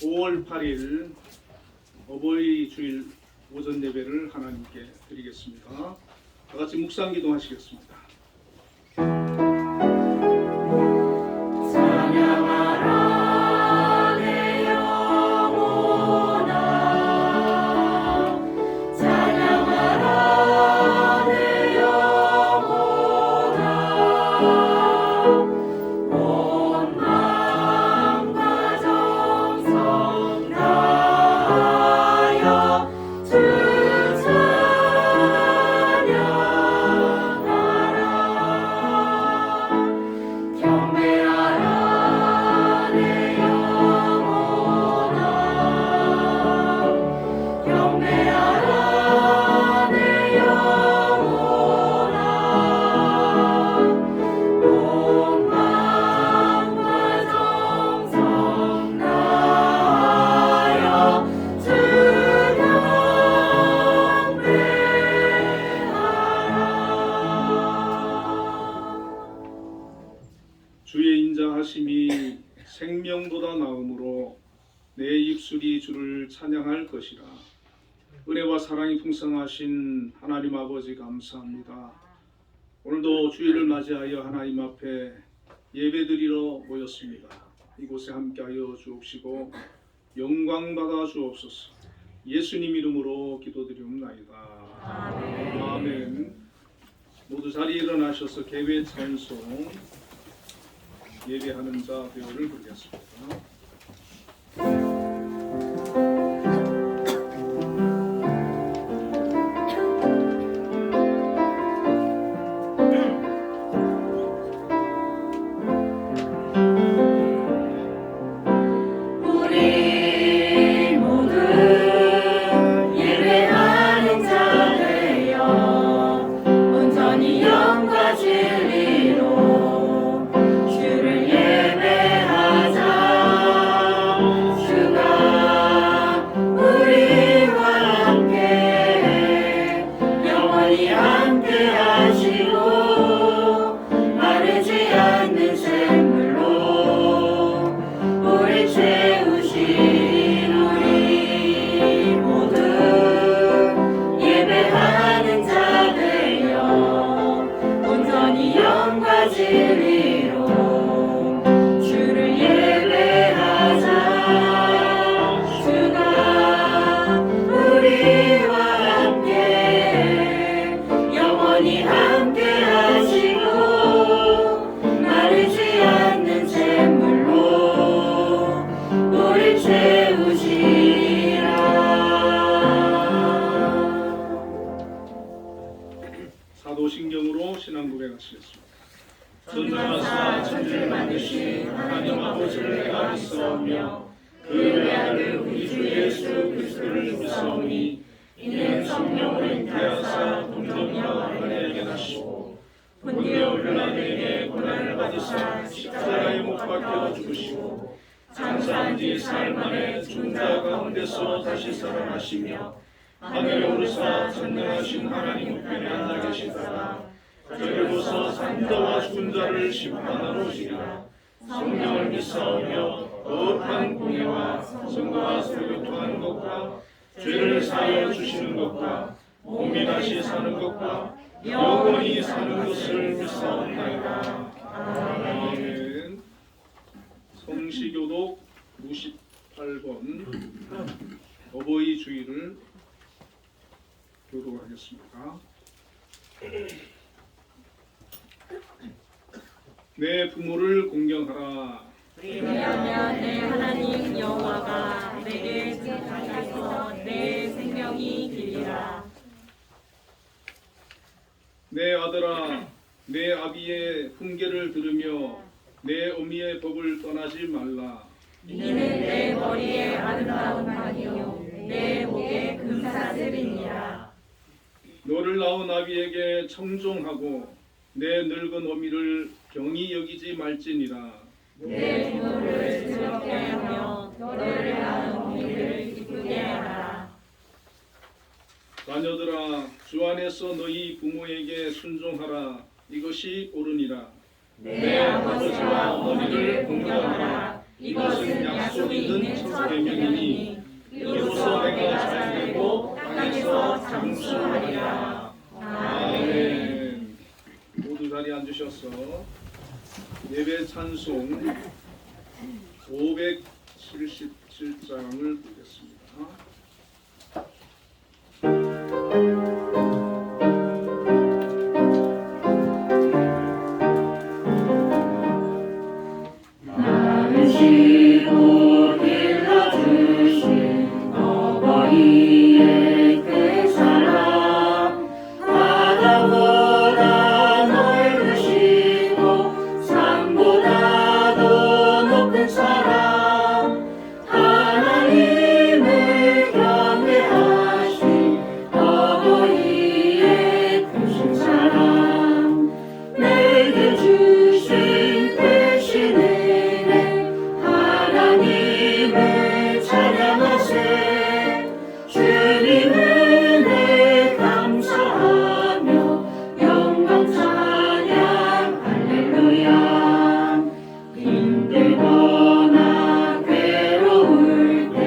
5월 8일 어버이 주일 오전 예배를 하나님께 드리겠습니다. 다 같이 묵상 기도하시겠습니다. 주의 인자하심이 생명보다 나음으로 내 입술이 주를 찬양할 것이라. 은혜와 사랑이 풍성하신 하나님 아버지 감사합니다. 오늘도 주일을 맞이하여 하나님 앞에 예배드리러 모였습니다. 이곳에 함께하여 주옵시고 영광 받아 주옵소서. 예수님 이름으로 기도드리옵나이다. 아멘. 아멘. 모두 자리에 일어나셔서 개회 찬송 예배하는 자 배우를 부르겠습니다. 사도신경으로 신앙 고백하시겠습니다. 전능하사 천지를 만드신 하나님 아버지를 내가 믿사오며 그 외아들 우리 주 예수 그리스도를 믿사오니 이는 성령으로 잉태하사 동정녀 마리아에게 나시고 본디오 빌라도에게 고난을 받으사 십자가에 못 박혀 죽으시고 장사한 지 사흘 만에 죽은 자 가운데서 다시 살아나시며 하늘에 오르사 전능하신 하나님 우편에 앉아 계시다가 저를 보사 산 자와 죽은 자를 심판하러 오시리라. 성령을 믿사오며 거룩한 공예와 성도와 교통하는 것과 죄를 사하여 주시는 것과 몸이 다시 사는 것과 영원히 사는 것을 믿사옵나이다. 아멘. 성시교독 98번 어버이 주일을 교독하겠습니다. 내 부모를 공경하라. 왜냐하면 내 하나님 여호와가 내게 증언하셔서 내 생명이 길리라. 내 아들아, 내 아비의 훈계를 들으며 내 어미의 법을 떠나지 말라. 이는 내 머리에 아름다운 방이요 내 목에 금사슬이니라. 너를 낳은 아비에게 청종하고 내 늙은 어미를 경히 여기지 말지니라. 내 부모를 즐겁게 하며 너를 낳은 어미를 기쁘게 하라. 자녀들아, 주 안에서 너희 부모에게 순종하라. 이것이 옳으니라. 내 아버지와 어머니를 공경하라. 이것은 약속 있는 첫 계명이니 이로써 내가 잘되고 땅에서 장수하리라. 아멘. 모두 자리에 앉으셔서 예배 찬송 577장을 보겠습니다. 낳으시고 길러주신 어버이의 그 사랑 바다보다 넓으시고 산보다도 높은 사랑 하나님을 경외하신 어버이의 크신 사랑 내게 주신 크신 은혜 하나님을 찬양하세 주님 은혜 감사하며 영광 찬양 할렐루야 힘들거나 괴로울 때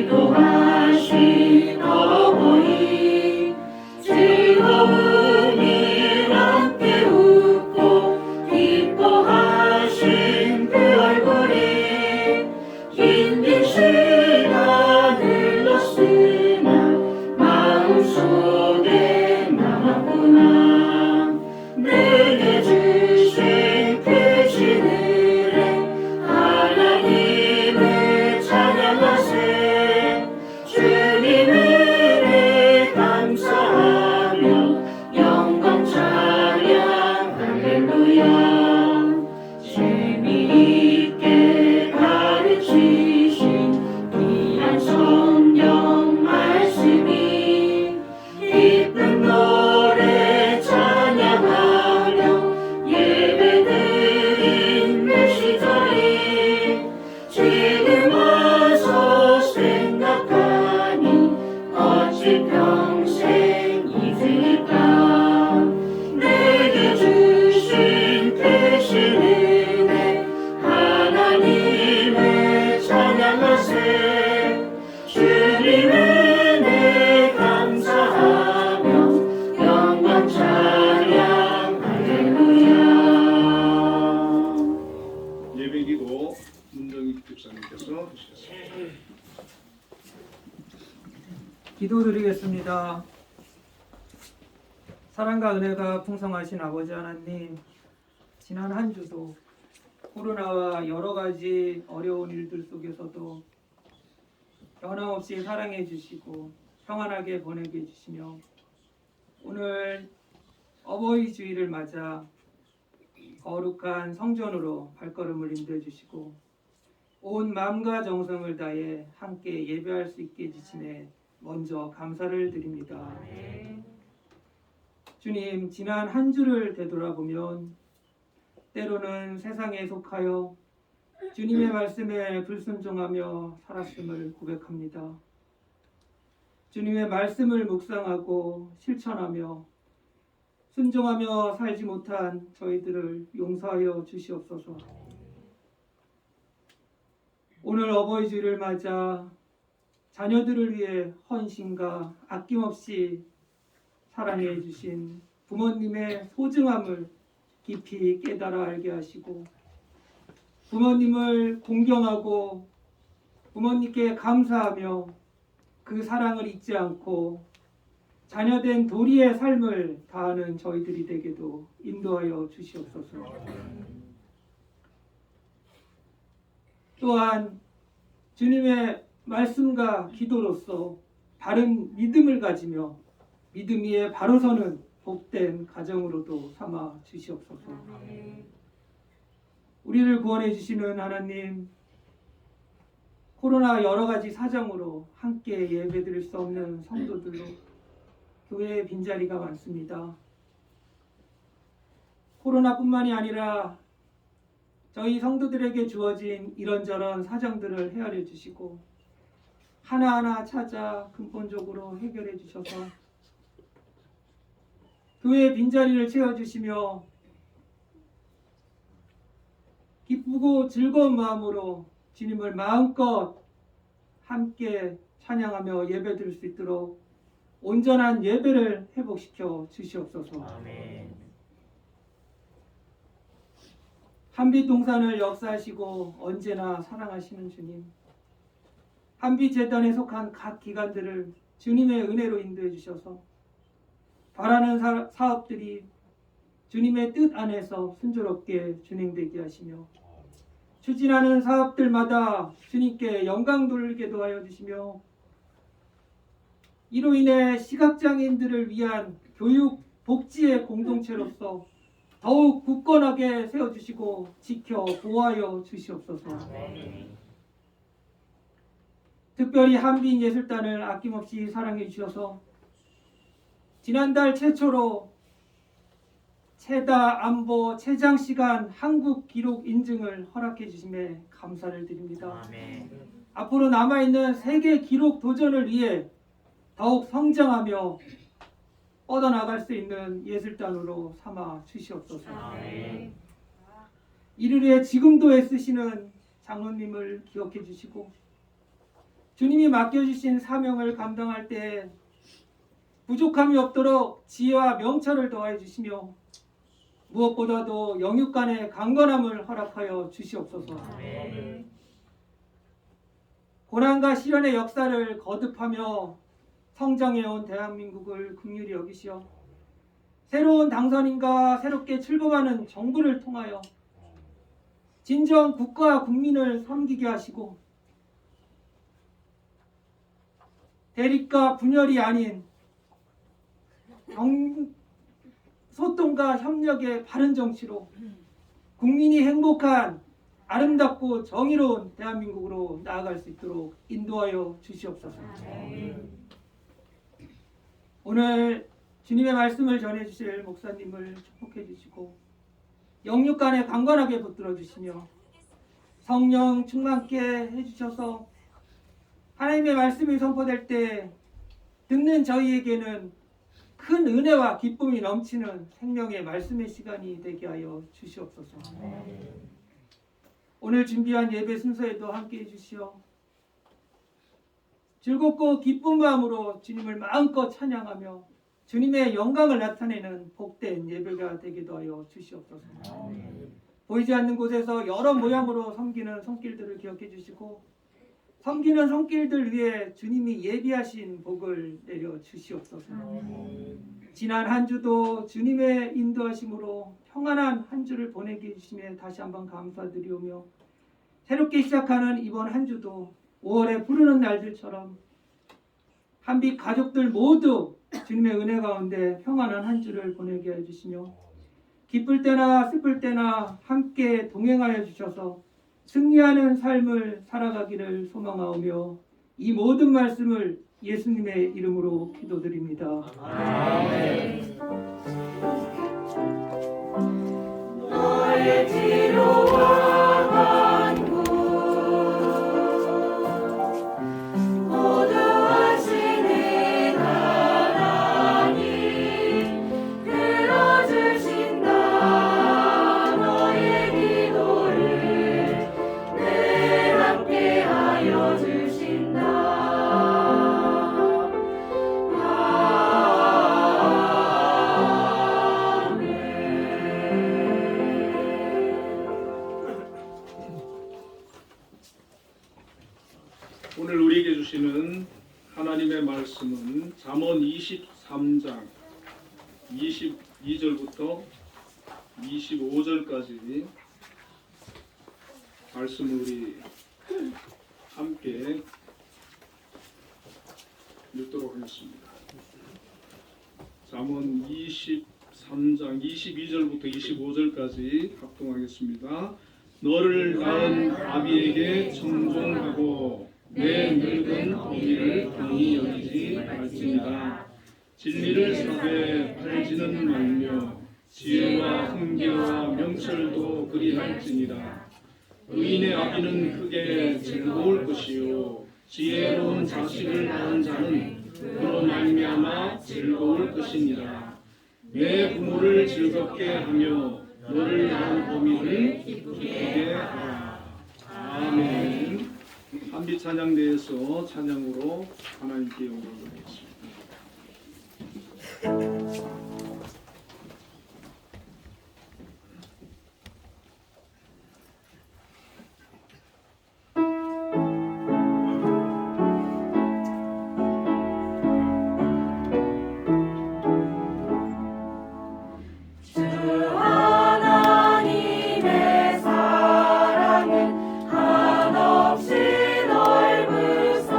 기도하신 어버이 즐거움이 함께 웃고 기뻐하신 그 얼굴이 힘든 시간 흘렀으나 마음속에 남았구나 내게 주신 크신 은혜 하나님을 찬양하세 주님 은혜 감사하며 영광 찬양 할렐루야 재미있게 가르치신 귀한 성경 말씀이 기쁜 노래 찬양하며 예배드린 그 시절이 지금 와서 생각하니 어찌 평생 잊을까 내게 주신 크신 은혜 하나님을 찬양하세 주님 은혜 감사하며 영광 찬양 할렐루야 예배기도 문정익 집사님께서 하시겠습니다. 기도드리겠습니다. 사랑과 은혜가 풍성하신 아버지 하나님, 지난 한 주도 코로나와 여러 가지 어려운 일들 속에서도 변함없이 사랑해 주시고 평안하게 보내게 해주시며 오늘 어버이 주일을 맞아 거룩한 성전으로 발걸음을 인도해 주시고 온 마음과 정성을 다해 함께 예배할 수 있게 해주시네 먼저 감사를 드립니다. 주님, 지난 한 주를 되돌아보면 때로는 세상에 속하여 주님의 말씀에 불순종하며 살았음을 고백합니다. 주님의 말씀을 묵상하고 실천하며 순종하며 살지 못한 저희들을 용서하여 주시옵소서. 오늘 어버이 주일을 맞아 자녀들을 위해 헌신과 아낌없이 사랑해 주신 부모님의 소중함을 깊이 깨달아 알게 하시고 부모님을 공경하고 부모님께 감사하며 그 사랑을 잊지 않고 자녀된 도리의 삶을 다하는 저희들이 되게도 인도하여 주시옵소서. 또한 주님의 말씀과 기도로서 바른 믿음을 가지며 믿음 위에 바로 서는 복된 가정으로도 삼아 주시옵소서. 우리를 구원해 주시는 하나님, 코로나 여러 가지 사정으로 함께 예배드릴 수 없는 성도들로 교회에 빈자리가 많습니다. 코로나뿐만이 아니라 저희 성도들에게 주어진 이런저런 사정들을 헤아려 주시고 하나하나 찾아 근본적으로 해결해 주셔서 교회의 빈자리를 채워주시며 기쁘고 즐거운 마음으로 주님을 마음껏 함께 찬양하며 예배드릴 수 있도록 온전한 예배를 회복시켜 주시옵소서. 아멘. 한빛동산을 역사하시고 언제나 사랑하시는 주님, 한빛재단에 속한 각 기관들을 주님의 은혜로 인도해 주셔서 바라는 사업들이 주님의 뜻 안에서 순조롭게 진행되게 하시며 추진하는 사업들마다 주님께 영광 돌리게 도하여 주시며 이로 인해 시각장애인들을 위한 교육, 복지의 공동체로서 더욱 굳건하게 세워주시고 지켜 보호하여 주시옵소서. 아멘. 특별히 한빛예술단을 아낌없이 사랑해 주셔서 지난달 최초로 최다 안보 최장 시간 한국 기록 인증을 허락해 주심에 감사를 드립니다. 아멘. 앞으로 남아있는 세계 기록 도전을 위해 더욱 성장하며 뻗어나갈 수 있는 예술단으로 삼아 주시옵소서. 아멘. 이를 위해 지금도 애쓰시는 장로님을 기억해 주시고 주님이 맡겨주신 사명을 감당할 때 부족함이 없도록 지혜와 명철을 더해 주시며 무엇보다도 영육 간의 강건함을 허락하여 주시옵소서. 아멘. 고난과 시련의 역사를 거듭하며 성장해온 대한민국을 긍휼히 여기시어 새로운 당선인과 새롭게 출범하는 정부를 통하여 진정 국가와 국민을 섬기게 하시고 대립과 분열이 아닌 소통과 협력의 바른 정치로 국민이 행복한 아름답고 정의로운 대한민국으로 나아갈 수 있도록 인도하여 주시옵소서. 오늘 주님의 말씀을 전해주실 목사님을 축복해 주시고 영육 간에 강건하게 붙들어 주시며 성령 충만케 해주셔서 하나님의 말씀이 선포될 때 듣는 저희에게는 큰 은혜와 기쁨이 넘치는 생명의 말씀의 시간이 되게 하여 주시옵소서. 오늘 준비한 예배 순서에도 함께해 주시어 즐겁고 기쁜 마음으로 주님을 마음껏 찬양하며 주님의 영광을 나타내는 복된 예배가 되기도 하여 주시옵소서. 보이지 않는 곳에서 여러 모양으로 섬기는 손길들을 기억해 주시고 섬기는 손길들 위에 주님이 예비하신 복을 내려 주시옵소서. 지난 한 주도 주님의 인도하심으로 평안한 한 주를 보내게 해주심에 다시 한번 감사드리오며 새롭게 시작하는 이번 한 주도 5월에 부르는 날들처럼 한빛 가족들 모두 주님의 은혜 가운데 평안한 한 주를 보내게 해주시며 기쁠 때나 슬플 때나 함께 동행하여 주셔서 승리하는 삶을 살아가기를 소망하오며 이 모든 말씀을 예수님의 이름으로 기도드립니다. 아멘. 너의 지루와 간구 모두 하시는 하나님 들어주신다. 너의 기도를 늘 함께하여 주신다. 오늘 우리에게 주시는 하나님의 말씀은 잠언 23장 22절부터 25절까지 말씀을 우리 함께 읽도록 하겠습니다. 잠언 23장 22절부터 25절까지 합동하겠습니다. 너를 낳은 아비에게 청종하고 내 늙은 어미를 경히 여기지 말지니라. 진리를 사되 팔지는 말며 지혜와 훈계와 명철도 그리할지니라. 의인의 아비는 크게 즐거울 것이요 지혜로운 자식을 낳은 자는 그로 말미암아 즐거울 것이니라. 내 부모를 즐겁게 하며 너를 낳은 어미를 기쁘게 하라. 아멘. 한빛 찬양대에서 찬양으로 하나님께 영광을 드리겠습니다. 주 하나님의 사랑은 한없이 넓으사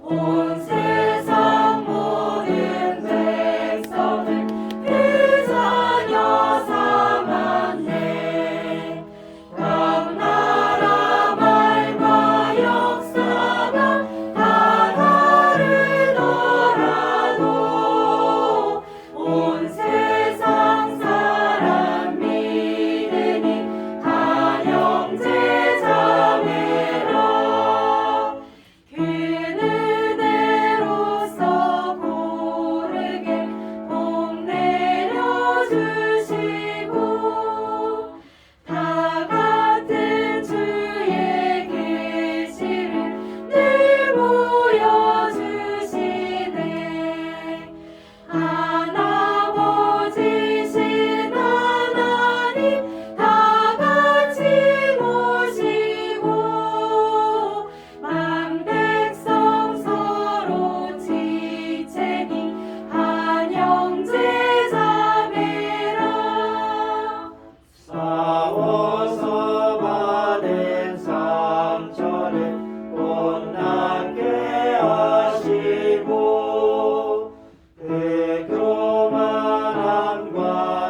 온 세상 모든 백성을 그 자녀 삼았네. 각 나라 말과 역사가 다 다르더라도 온 세상 사람 믿으니 다 형제 자매라. 그 은혜로서 고르게 복 내려주시고 다 같은 주의 계시를 늘 보여주시네. 하나보지신 하나님 다 같이 모시고 만 백성 서로 지체니 한 형제 자매라. 싸워서 받은 상처를 못 낫게 하시고 그 교만함과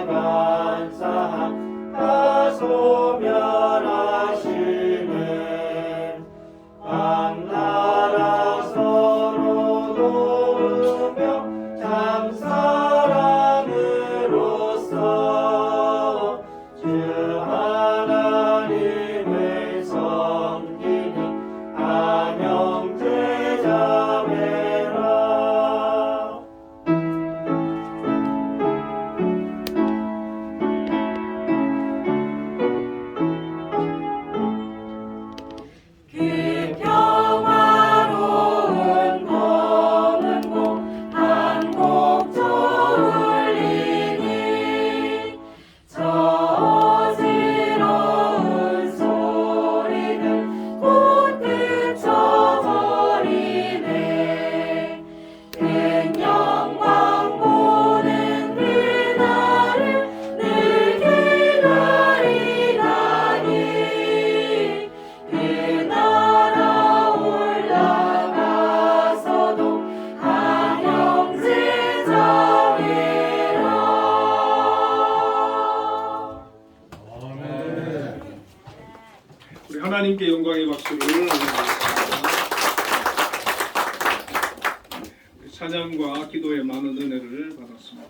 간사함 다 소멸하시네. 각 나라 서로 도우며 참 사랑으로서 주 하나님을 섬기니 한 형제 자매라. 그 평화로운 검은 고 한곡 저울리니 저 어지러운 소리는 곧 그쳐버리네. 큰 영광 보는 그날을 늘 기다리다니 그 나라 올라가서도 한 형제 자매라. 우리 하나님께 영광의 박수를 올려드리겠습니다. 우리 찬양과 기도에 많은 은혜를 받았습니다.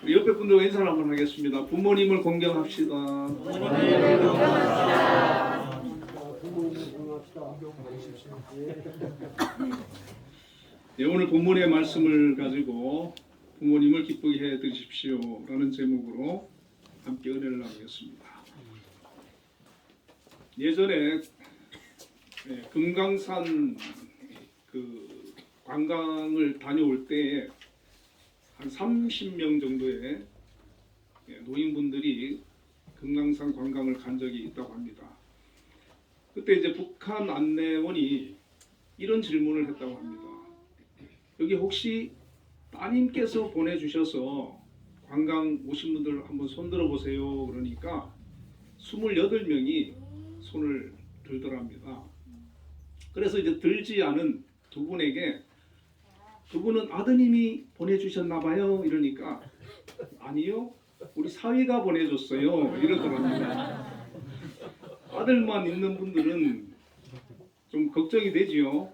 우리 옆에 분들과 인사를 한번 하겠습니다. 부모님을 공경합시다. 네, 오늘 본문의 말씀을 가지고 부모님을 기쁘게 해 드십시오 라는 제목으로 함께 은혜를 나누겠습니다. 예전에 금강산 그 관광을 다녀올 때에 한 30명 정도의 노인분들이 금강산 관광을 간 적이 있다고 합니다. 그때 이제 북한 안내원이 이런 질문을 했다고 합니다. 여기 혹시 따님께서 보내주셔서 관광 오신 분들 한번 손들어 보세요. 그러니까 28명이 손을 들더랍니다. 그래서 이제 들지 않은 두 분에게 두 분은 아드님이 보내주셨나 봐요. 이러니까 아니요. 우리 사위가 보내줬어요. 이러더랍니다. 아들만 있는 분들은 좀 걱정이 되지요.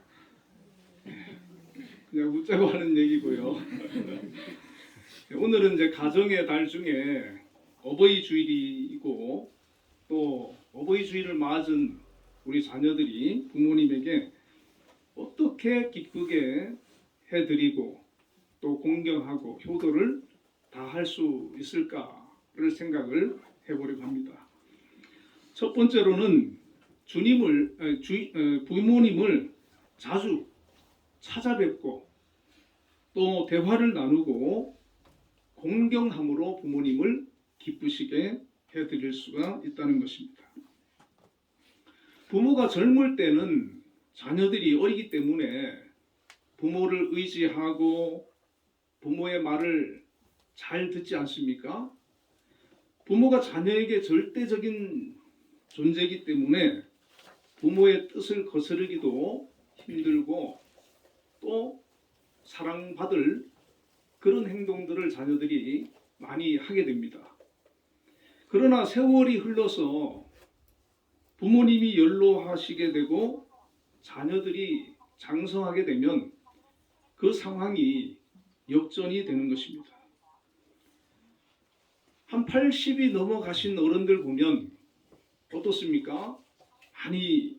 그냥 웃자고 하는 얘기고요. 오늘은 이제 가정의 달 중에 어버이 주일이고 또 어버이 주일을 맞은 우리 자녀들이 부모님에게 어떻게 기쁘게 해드리고 또 공경하고 효도를 다 할 수 있을까를 생각을 해보려고 합니다. 첫 번째로는 부모님을 자주 찾아뵙고 또 대화를 나누고 공경함으로 부모님을 기쁘시게 해드릴 수가 있다는 것입니다. 부모가 젊을 때는 자녀들이 어리기 때문에 부모를 의지하고 부모의 말을 잘 듣지 않습니까? 부모가 자녀에게 절대적인 존재이기 때문에 부모의 뜻을 거스르기도 힘들고 또 사랑받을 그런 행동들을 자녀들이 많이 하게 됩니다. 그러나 세월이 흘러서 부모님이 연로하시게 되고 자녀들이 장성하게 되면 그 상황이 역전이 되는 것입니다. 한 80이 넘어가신 어른들 보면 어떻습니까? 많이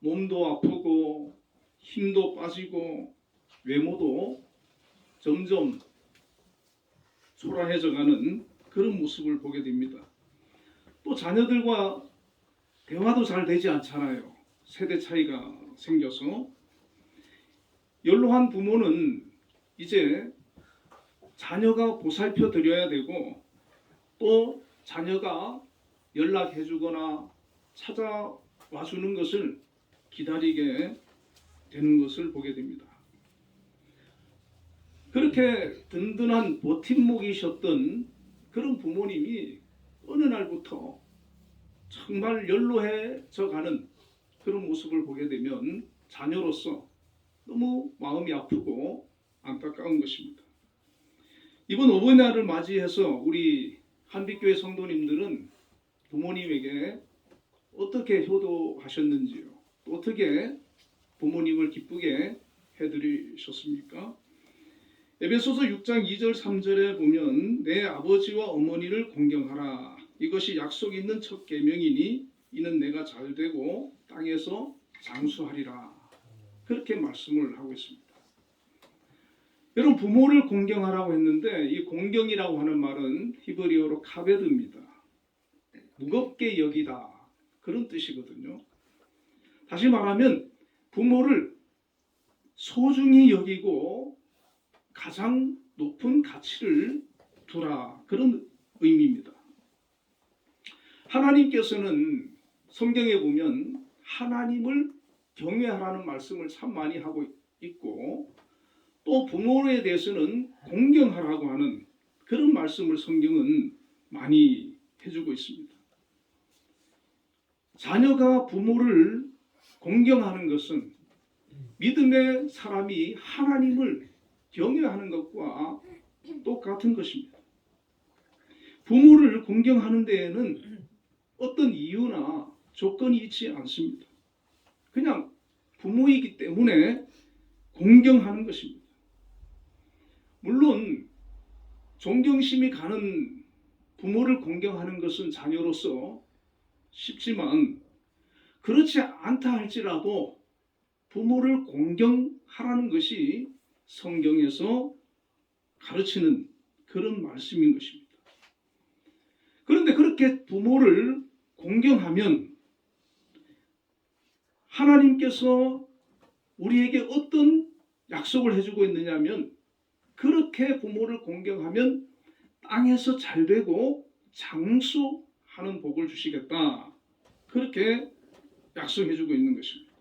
몸도 아프고 힘도 빠지고 외모도 점점 초라해져가는 그런 모습을 보게 됩니다. 또 자녀들과 대화도 잘 되지 않잖아요. 세대 차이가 생겨서 연로한 부모는 이제 자녀가 보살펴 드려야 되고 또 자녀가 연락해 주거나 찾아와 주는 것을 기다리게 되는 것을 보게 됩니다. 그렇게 든든한 버팀목이셨던 그런 부모님이 어느 날부터 정말 연로해져 가는 그런 모습을 보게 되면 자녀로서 너무 마음이 아프고 안타까운 것입니다. 이번 어버이날을 맞이해서 우리 한빛교회 성도님들은 부모님에게 어떻게 효도하셨는지요? 또 어떻게 부모님을 기쁘게 해드리셨습니까? 에베소서 6장 2절 3절에 보면 내 아버지와 어머니를 공경하라. 이것이 약속 있는 첫 계명이니 이는 내가 잘되고 땅에서 장수하리라. 그렇게 말씀을 하고 있습니다. 여러분 부모를 공경하라고 했는데 이 공경이라고 하는 말은 히브리어로 카베드입니다. 무겁게 여기다 그런 뜻이거든요. 다시 말하면 부모를 소중히 여기고 가장 높은 가치를 두라 그런 의미입니다. 하나님께서는 성경에 보면 하나님을 경외하라는 말씀을 참 많이 하고 있고 또 부모에 대해서는 공경하라고 하는 그런 말씀을 성경은 많이 해주고 있습니다. 자녀가 부모를 공경하는 것은 믿음의 사람이 하나님을 경외하는 것과 똑같은 것입니다. 부모를 공경하는 데에는 어떤 이유나 조건이 있지 않습니다. 그냥 부모이기 때문에 공경하는 것입니다. 물론 존경심이 가는 부모를 공경하는 것은 자녀로서 쉽지만 그렇지 않다 할지라도 부모를 공경하라는 것이 성경에서 가르치는 그런 말씀인 것입니다. 그런데 그렇게 부모를 공경하면 하나님께서 우리에게 어떤 약속을 해주고 있느냐면 그렇게 부모를 공경하면 땅에서 잘되고 장수하는 복을 주시겠다. 그렇게 약속해주고 있는 것입니다.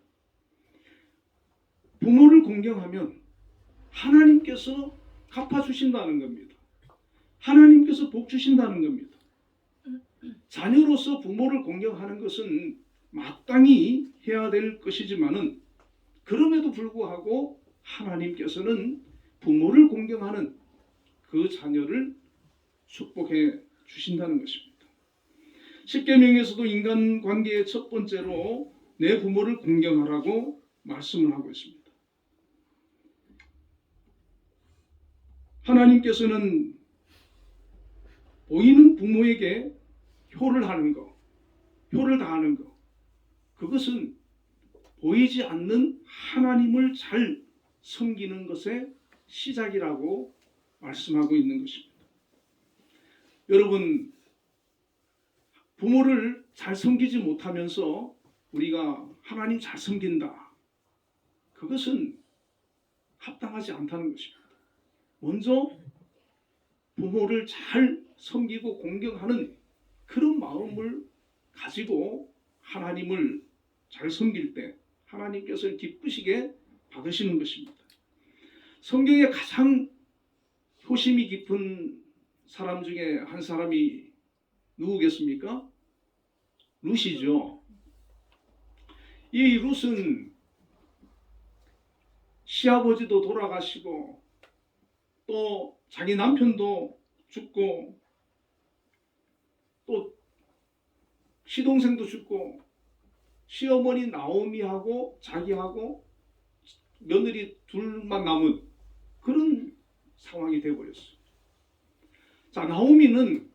부모를 공경하면 하나님께서 갚아주신다는 겁니다. 하나님께서 복 주신다는 겁니다. 자녀로서 부모를 공경하는 것은 마땅히 해야 될 것이지만은 그럼에도 불구하고 하나님께서는 부모를 공경하는 그 자녀를 축복해 주신다는 것입니다. 십계명에서도 인간관계의 첫 번째로 내 부모를 공경하라고 말씀을 하고 있습니다. 하나님께서는 보이는 부모에게 효를 하는 것, 효를 다하는 것, 그것은 보이지 않는 하나님을 잘 섬기는 것의 시작이라고 말씀하고 있는 것입니다. 여러분, 부모를 잘 섬기지 못하면서 우리가 하나님 잘 섬긴다. 그것은 합당하지 않다는 것입니다. 먼저 부모를 잘 섬기고 공경하는 그런 마음을 가지고 하나님을 잘 섬길 때 하나님께서 기쁘시게 받으시는 것입니다. 성경에 가장 효심이 깊은 사람 중에 한 사람이 누구겠습니까? 룻이죠. 이 룻은 시아버지도 돌아가시고 또 자기 남편도 죽고 또 시동생도 죽고 시어머니 나오미하고 자기하고 며느리 둘만 남은 그런 상황이 되어버렸어요. 자, 나오미는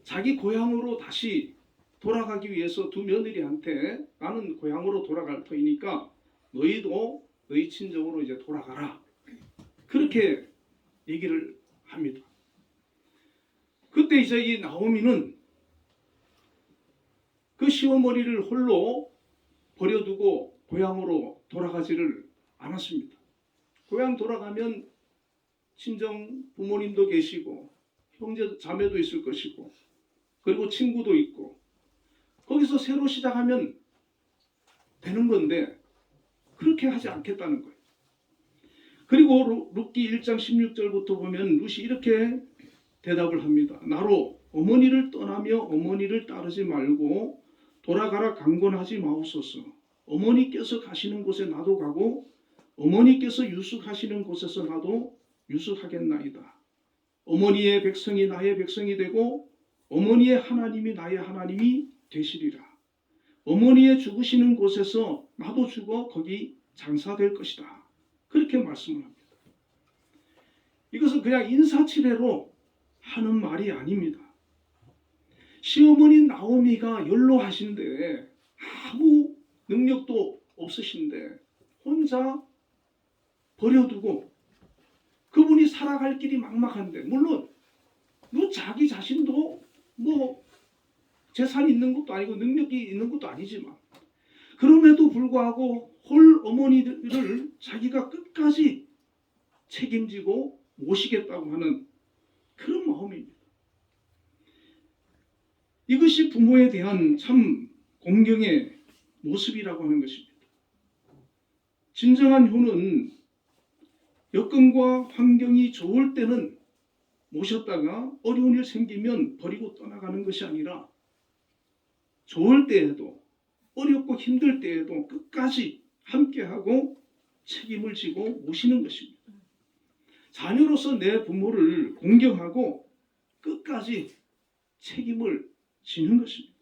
자기 고향으로 다시 돌아가기 위해서 두 며느리한테 나는 고향으로 돌아갈 터이니까 너희도 너희 친정으로 이제 돌아가라. 그렇게 얘기를 합니다. 그때 이제 이 나오미는 그 시어머니를 홀로 버려두고 고향으로 돌아가지를 않았습니다. 고향 돌아가면 친정 부모님도 계시고 형제 자매도 있을 것이고 그리고 친구도 있고 거기서 새로 시작하면 되는 건데 그렇게 하지 않겠다는 거예요. 그리고 룻기 1장 16절부터 보면 룻이 이렇게 대답을 합니다. 나로 어머니를 떠나며 어머니를 따르지 말고 돌아가라 강권하지 마옵소서. 어머니께서 가시는 곳에 나도 가고 어머니께서 유숙하시는 곳에서 나도 유숙하겠나이다. 어머니의 백성이 나의 백성이 되고 어머니의 하나님이 나의 하나님이 되시리라. 어머니의 죽으시는 곳에서 나도 죽어 거기 장사될 것이다. 그렇게 말씀을 합니다. 이것은 그냥 인사치레로 하는 말이 아닙니다. 시어머니 나오미가 연로하신데 아무 능력도 없으신데 혼자 버려두고 그분이 살아갈 길이 막막한데 물론 자기 자신도 뭐 재산이 있는 것도 아니고 능력이 있는 것도 아니지만 그럼에도 불구하고 홀 어머니들을 자기가 끝까지 책임지고 모시겠다고 하는 그런 마음입니다. 이것이 부모에 대한 참 공경의 모습이라고 하는 것입니다. 진정한 효는 여건과 환경이 좋을 때는 모셨다가 어려운 일 생기면 버리고 떠나가는 것이 아니라 좋을 때에도 어렵고 힘들 때에도 끝까지 함께하고 책임을 지고 모시는 것입니다. 자녀로서 내 부모를 공경하고 끝까지 책임을 지는 것입니다.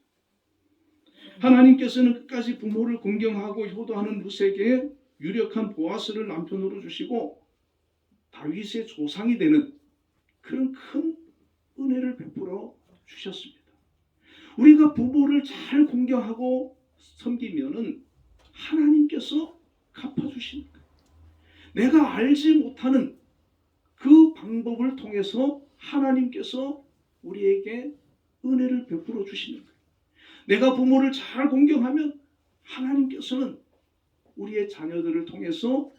하나님께서는 끝까지 부모를 공경하고 효도하는 룻에게 유력한 보아스를 남편으로 주시고 다윗의 조상이 되는 그런 큰 은혜를 베풀어 주셨습니다. 우리가 부모를 잘 공경하고 섬기면은 하나님께서 갚아주시는 거예요. 내가 알지 못하는 그 방법을 통해서 하나님께서 우리에게 은혜를 베풀어 주시는 거예요. 내가 부모를 잘 공경하면 하나님께서는 우리의 자녀들을 통해서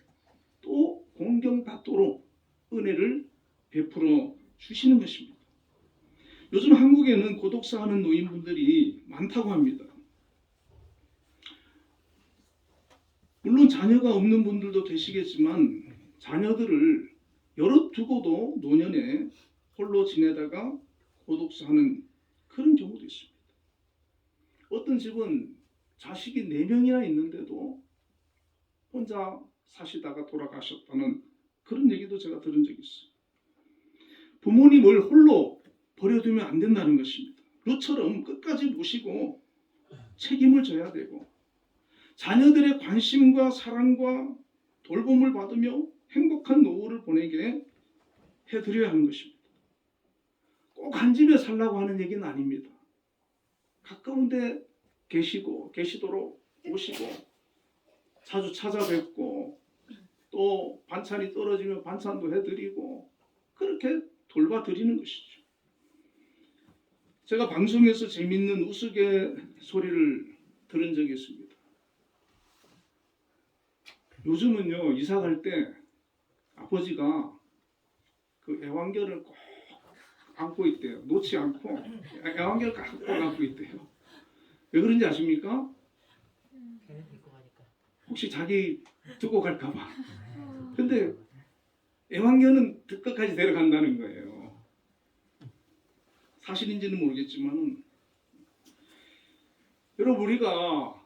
또 공경받도록 은혜를 베풀어 주시는 것입니다. 요즘 한국에는 고독사하는 노인분들이 많다고 합니다. 물론 자녀가 없는 분들도 계시겠지만 자녀들을 여럿 두고도 노년에 홀로 지내다가 고독사하는 그런 경우도 있습니다. 어떤 집은 자식이 4명이나 있는데도 혼자 사시다가 돌아가셨다는 그런 얘기도 제가 들은 적이 있어요. 부모님을 홀로 버려두면 안 된다는 것입니다. 룻처럼 끝까지 모시고 책임을 져야 되고 자녀들의 관심과 사랑과 돌봄을 받으며 행복한 노후를 보내게 해드려야 하는 것입니다. 꼭 한 집에 살라고 하는 얘기는 아닙니다. 가까운 데 계시도록 오시고 자주 찾아뵙고 또 반찬이 떨어지면 반찬도 해드리고 그렇게 돌봐드리는 것이죠. 제가 방송에서 재밌는 우스갯소리를 들은 적이 있습니다. 요즘은요, 이사 갈 때 아버지가 그 애완견을 꼭 안고 있대요. 놓지 않고 애완견을 꼭 안고 있대요. 왜 그런지 아십니까? 혹시 자기 두고 갈까봐. 근데 애완견은 끝까지 데려간다는 거예요. 사실인지는 모르겠지만, 여러분, 우리가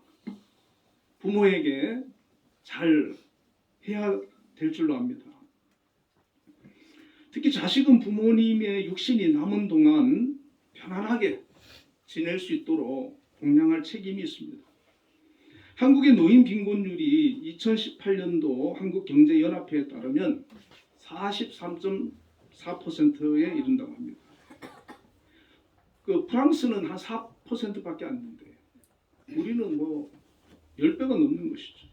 부모에게 잘 해야 될 줄로 압니다. 특히 자식은 부모님의 육신이 남은 동안 편안하게 지낼 수 있도록 동량할 책임이 있습니다. 한국의 노인 빈곤율이 2018년도 한국경제연합회에 따르면 43.4%에 이른다고 합니다. 그 프랑스는 한 4%밖에 안 된대요. 우리는 뭐 10배가 넘는 것이죠.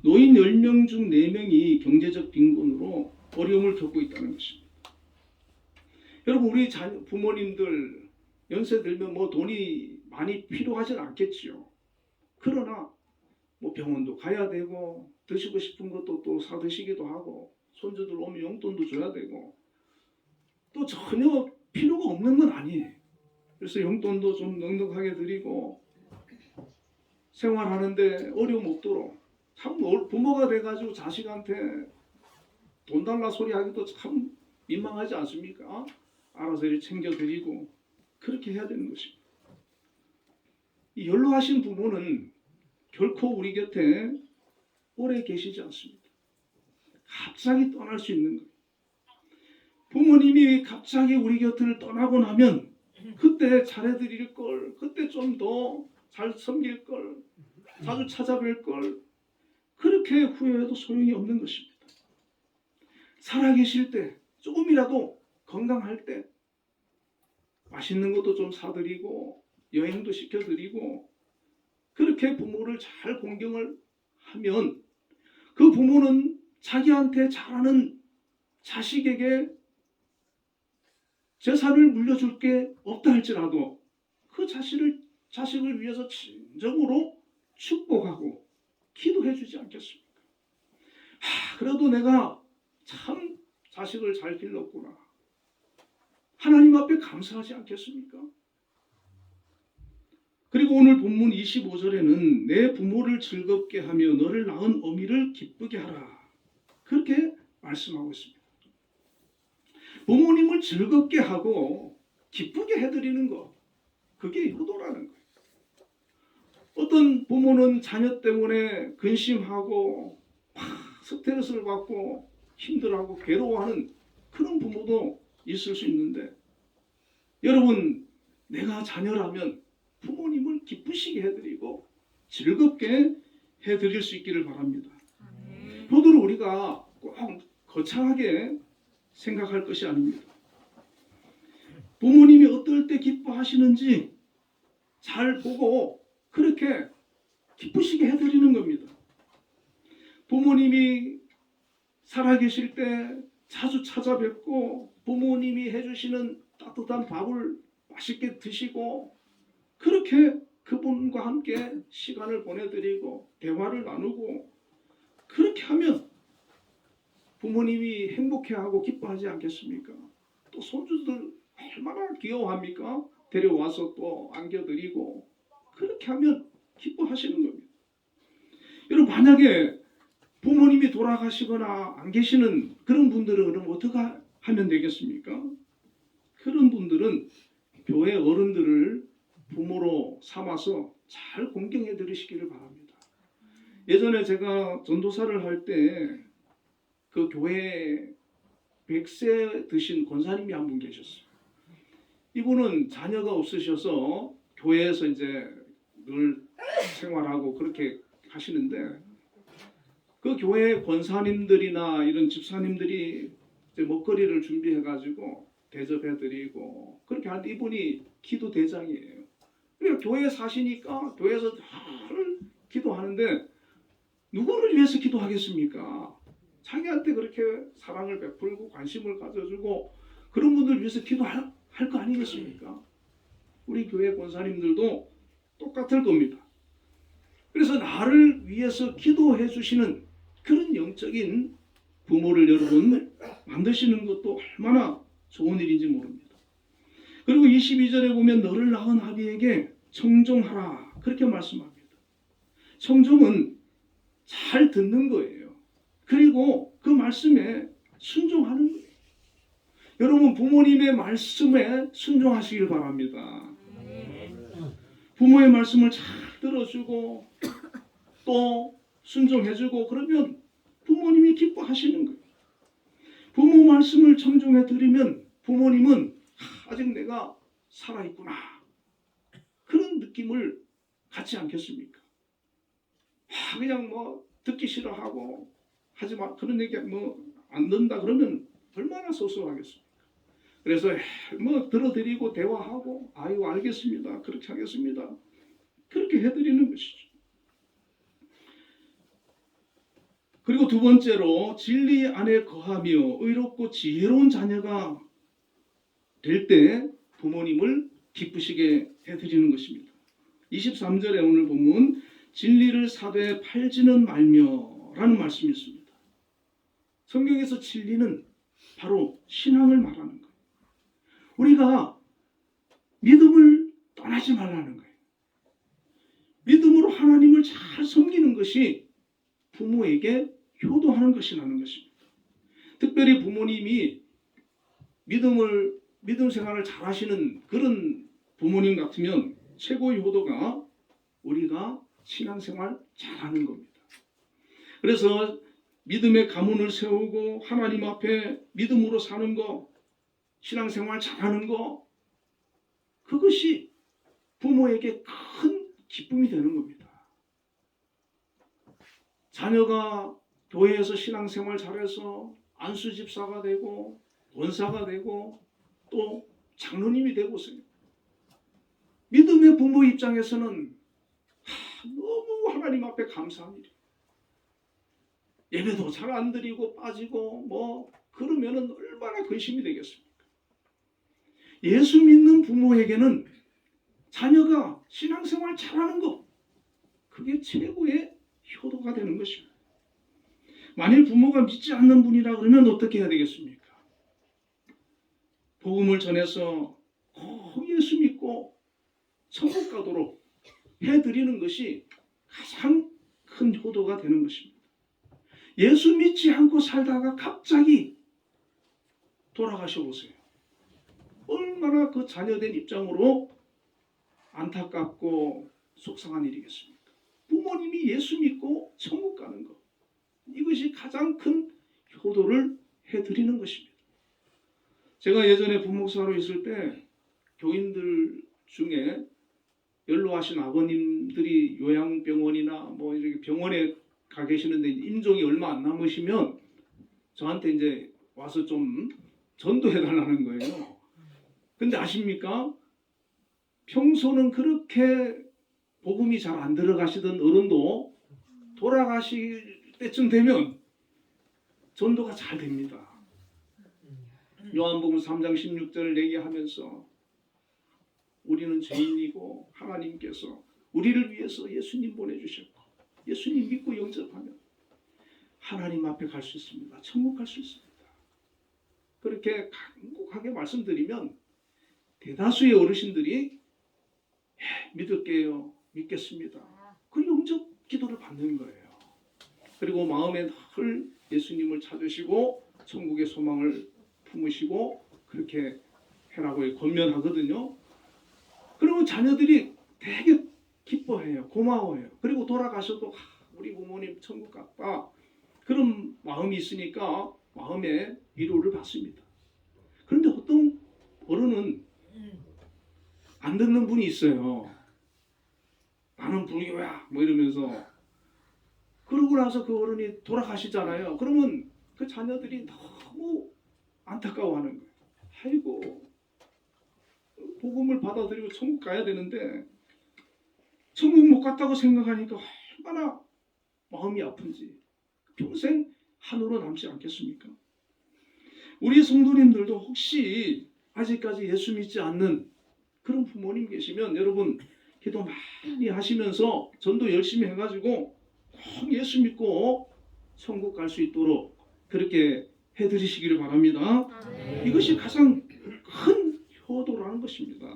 노인 10명 중 4명이 경제적 빈곤으로 어려움을 겪고 있다는 것입니다. 여러분, 우리 부모님들 연세 들면 뭐 돈이 많이 필요하진 않겠지요. 그러나 뭐 병원도 가야 되고 드시고 싶은 것도 또 사 드시기도 하고 손주들 오면 용돈도 줘야 되고 또 전혀 필요가 없는 건 아니에요. 그래서 용돈도 좀 넉넉하게 드리고 생활하는데 어려움 없도록, 참 부모가 돼가지고 자식한테 돈 달라 소리 하기도 참 민망하지 않습니까? 알아서 이렇게 챙겨드리고 그렇게 해야 되는 것입니다. 이 연로하신 부모는 결코 우리 곁에 오래 계시지 않습니다. 갑자기 떠날 수 있는 거예요. 부모님이 갑자기 우리 곁을 떠나고 나면 그때 잘해드릴 걸, 그때 좀 더 잘 섬길 걸, 자주 찾아뵐 걸, 그렇게 후회해도 소용이 없는 것입니다. 살아계실 때, 조금이라도 건강할 때 맛있는 것도 좀 사드리고 여행도 시켜드리고 그렇게 부모를 잘 공경을 하면 그 부모는 자기한테 잘하는 자식에게 재산을 물려줄 게 없다 할지라도 그 자식을 위해서 진정으로 축복하고 기도해 주지 않겠습니까? 그래도 내가 참 자식을 잘 길렀구나. 하나님 앞에 감사하지 않겠습니까? 그리고 오늘 본문 25절에는 내 부모를 즐겁게 하며 너를 낳은 어미를 기쁘게 하라. 그렇게 말씀하고 있습니다. 부모님을 즐겁게 하고 기쁘게 해드리는 것, 그게 효도라는 거예요. 어떤 부모는 자녀 때문에 근심하고 스트레스를 받고 힘들어하고 괴로워하는 그런 부모도 있을 수 있는데, 여러분, 내가 자녀라면 부모님을 기쁘시게 해드리고 즐겁게 해드릴 수 있기를 바랍니다. 효도를 우리가 꼭 거창하게 생각할 것이 아닙니다. 부모님이 어떨 때 기뻐하시는지 잘 보고 그렇게 기쁘시게 해드리는 겁니다. 부모님이 살아계실 때 자주 찾아뵙고 부모님이 해주시는 따뜻한 밥을 맛있게 드시고 그렇게 그분과 함께 시간을 보내드리고 대화를 나누고 그렇게 하면 부모님이 행복해하고 기뻐하지 않겠습니까? 또 손주들 얼마나 귀여워합니까? 데려와서 또 안겨드리고 그렇게 하면 기뻐하시는 겁니다. 여러분, 만약에 부모님이 돌아가시거나 안 계시는 그런 분들은 그럼 어떻게 하면 되겠습니까? 그런 분들은 교회 어른들을 부모로 삼아서 잘 공경해 드리시기를 바랍니다. 예전에 제가 전도사를 할 때 그 교회에 100세 드신 권사님이 한 분 계셨어요. 이분은 자녀가 없으셔서 교회에서 이제 늘 생활하고 그렇게 하시는데 그 교회 권사님들이나 이런 집사님들이 이제 먹거리를 준비해가지고 대접해드리고 그렇게 하는데 이분이 기도 대장이에요. 그러니까 교회 사시니까 교회에서 늘 기도하는데 누구를 위해서 기도하겠습니까? 자기한테 그렇게 사랑을 베풀고 관심을 가져주고 그런 분들 위해서 기도할 거 아니겠습니까? 우리 교회 권사님들도 똑같을 겁니다. 그래서 나를 위해서 기도해 주시는 그런 영적인 부모를 여러분 만드시는 것도 얼마나 좋은 일인지 모릅니다. 그리고 22절에 보면 너를 낳은 아비에게 청종하라 그렇게 말씀합니다. 청종은 잘 듣는 거예요. 그리고 그 말씀에 순종하는 거예요. 여러분 부모님의 말씀에 순종하시길 바랍니다. 부모의 말씀을 잘 들어주고 또 순종해주고 그러면 부모님이 기뻐하시는 거예요. 부모 말씀을 청종해 드리면 부모님은 아직 내가 살아있구나 그런 느낌을 갖지 않겠습니까? 그냥 뭐 듣기 싫어하고 하지마 그런 얘기 뭐 안 듣는다 그러면 얼마나 섭섭하겠습니까? 그래서 뭐 들어드리고 대화하고 아유 알겠습니다 그렇게 하겠습니다 그렇게 해드리는 것이죠. 그리고 두 번째로 진리 안에 거하며 의롭고 지혜로운 자녀가 될 때 부모님을 기쁘시게 해드리는 것입니다. 23절에 오늘 본문 진리를 사되 팔지는 말며 라는 말씀이 있습니다. 성경에서 진리는 바로 신앙을 말하는 거예요. 우리가 믿음을 떠나지 말라는 거예요. 믿음으로 하나님을 잘 섬기는 것이 부모에게 효도하는 것이라는 것입니다. 특별히 부모님이 믿음 생활을 잘 하시는 그런 부모님 같으면 최고의 효도가 우리가 신앙생활 잘하는 겁니다. 그래서 믿음의 가문을 세우고 하나님 앞에 믿음으로 사는 거, 신앙생활 잘하는 거, 그것이 부모에게 큰 기쁨이 되는 겁니다. 자녀가 교회에서 신앙생활 잘해서 안수집사가 되고 권사가 되고 또 장로님이 되고서요. 믿음의 부모 입장에서는 너무 하나님 앞에 감사한 일이에요. 예배도 잘 안 드리고 빠지고 뭐 그러면은 얼마나 근심이 되겠습니까? 예수 믿는 부모에게는 자녀가 신앙생활 잘하는 것 그게 최고의 효도가 되는 것입니다. 만일 부모가 믿지 않는 분이라 그러면 어떻게 해야 되겠습니까? 복음을 전해서 예수 믿고 천국 가도록 해드리는 것이 가장 큰 효도가 되는 것입니다. 예수 믿지 않고 살다가 갑자기 돌아가셔 보세요. 얼마나 그 자녀된 입장으로 안타깝고 속상한 일이겠습니까? 부모님이 예수 믿고 천국 가는 것 이것이 가장 큰 효도를 해드리는 것입니다. 제가 예전에 부목사로 있을 때 교인들 중에 연로하신 아버님들이 요양병원이나 뭐 이렇게 병원에 가 계시는데 임종이 얼마 안 남으시면 저한테 이제 와서 좀 전도해 달라는 거예요. 근데 아십니까? 평소는 그렇게 복음이 잘 안 들어가시던 어른도 돌아가실 때쯤 되면 전도가 잘 됩니다. 요한복음 3장 16절을 얘기하면서 우리는 죄인이고 하나님께서 우리를 위해서 예수님 보내주셨고 예수님 믿고 영접하면 하나님 앞에 갈 수 있습니다. 천국 갈 수 있습니다. 그렇게 간곡하게 말씀드리면 대다수의 어르신들이 믿을게요. 믿겠습니다. 그 영접 기도를 받는 거예요. 그리고 마음에 늘 예수님을 찾으시고 천국의 소망을 품으시고 그렇게 해라고 권면하거든요. 그러면 자녀들이 되게 기뻐해요. 고마워해요. 그리고 돌아가셔도 우리 부모님 천국 갔다. 그런 마음이 있으니까 마음에 위로를 받습니다. 그런데 어떤 어른은 안 듣는 분이 있어요. 나는 불교야 뭐 이러면서 그러고 나서 그 어른이 돌아가시잖아요. 그러면 그 자녀들이 너무 안타까워하는 거예요. 아이고 복음을 받아들이고 천국 가야 되는데 천국 못 갔다고 생각하니까 얼마나 마음이 아픈지 평생 한으로 남지 않겠습니까? 우리 성도님들도 혹시 아직까지 예수 믿지 않는 그런 부모님 계시면 여러분 기도 많이 하시면서 전도 열심히 해가지고 꼭 예수 믿고 천국 갈 수 있도록 그렇게 해드리시기를 바랍니다. 이것이 가장 큰 효도라는 것입니다.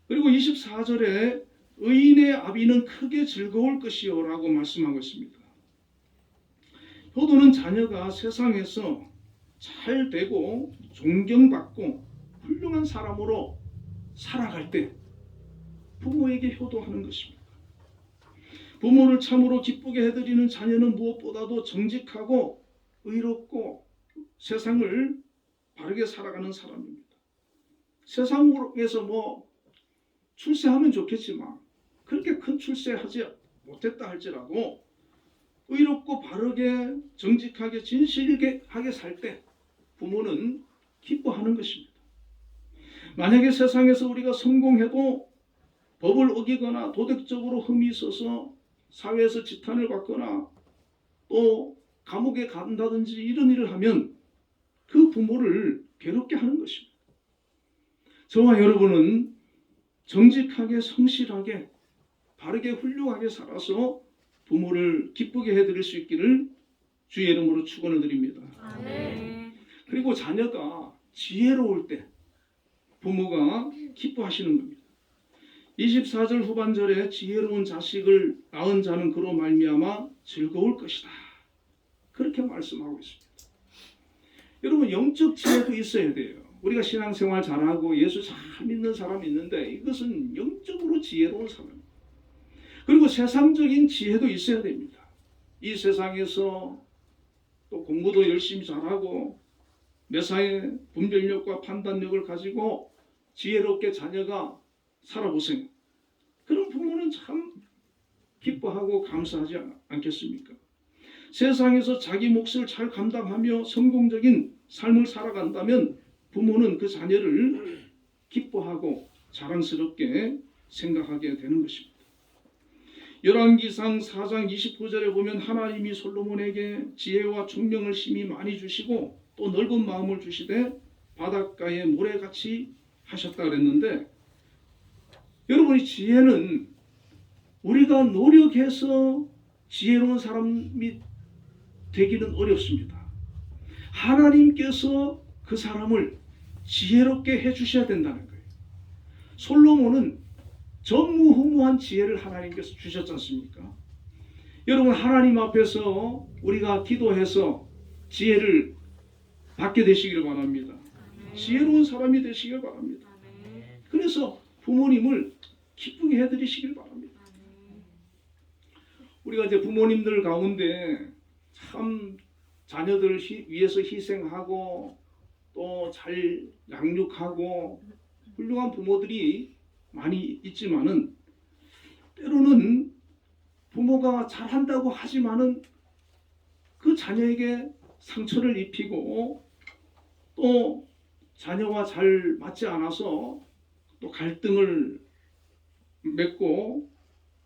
그리고 24절에 의인의 아비는 크게 즐거울 것이요 라고 말씀하고 있습니다. 효도는 자녀가 세상에서 잘 되고 존경받고 훌륭한 사람으로 살아갈 때 부모에게 효도하는 것입니다. 부모를 참으로 기쁘게 해드리는 자녀는 무엇보다도 정직하고 의롭고 세상을 바르게 살아가는 사람입니다. 세상에서 뭐 출세하면 좋겠지만 그렇게 큰 출세하지 못했다 할지라도 의롭고 바르게 정직하게 진실하게 살 때 부모는 기뻐하는 것입니다. 만약에 세상에서 우리가 성공해도 법을 어기거나 도덕적으로 흠이 있어서 사회에서 지탄을 받거나 또 감옥에 간다든지 이런 일을 하면 그 부모를 괴롭게 하는 것입니다. 저와 여러분은 정직하게 성실하게 바르게 훌륭하게 살아서 부모를 기쁘게 해드릴 수 있기를 주의 이름으로 축원을 드립니다. 그리고 자녀가 지혜로울 때 부모가 기뻐하시는 겁니다. 24절 후반절에 지혜로운 자식을 낳은 자는 그로 말미암아 즐거울 것이다. 그렇게 말씀하고 있습니다. 여러분 영적 지혜도 있어야 돼요. 우리가 신앙생활 잘하고 예수 잘 믿는 사람이 있는데 이것은 영적으로 지혜로운 사람입니다. 그리고 세상적인 지혜도 있어야 됩니다. 이 세상에서 또 공부도 열심히 잘하고 매사에 분별력과 판단력을 가지고 지혜롭게 자녀가 살아보세요. 그런 부모는 참 기뻐하고 감사하지 않겠습니까? 세상에서 자기 몫을 잘 감당하며 성공적인 삶을 살아간다면 부모는 그 자녀를 기뻐하고 자랑스럽게 생각하게 되는 것입니다. 열왕기상 4장 29절에 보면 하나님이 솔로몬에게 지혜와 총명을 심히 많이 주시고 또 넓은 마음을 주시되 바닷가의 모래같이 하셨다 그랬는데 여러분이 지혜는 우리가 노력해서 지혜로운 사람이 되기는 어렵습니다. 하나님께서 그 사람을 지혜롭게 해주셔야 된다는 거예요. 솔로몬은 전무후무한 지혜를 하나님께서 주셨지 않습니까? 여러분 하나님 앞에서 우리가 기도해서 지혜를 받게 되시기를 바랍니다. 지혜로운 사람이 되시길 바랍니다. 그래서 부모님을 기쁘게 해드리시길 바랍니다. 우리가 이제 부모님들 가운데 참 자녀들 위해서 희생하고 또 잘 양육하고 훌륭한 부모들이 많이 있지만은 때로는 부모가 잘한다고 하지만은 그 자녀에게 상처를 입히고 또 자녀와 잘 맞지 않아서 또 갈등을 맺고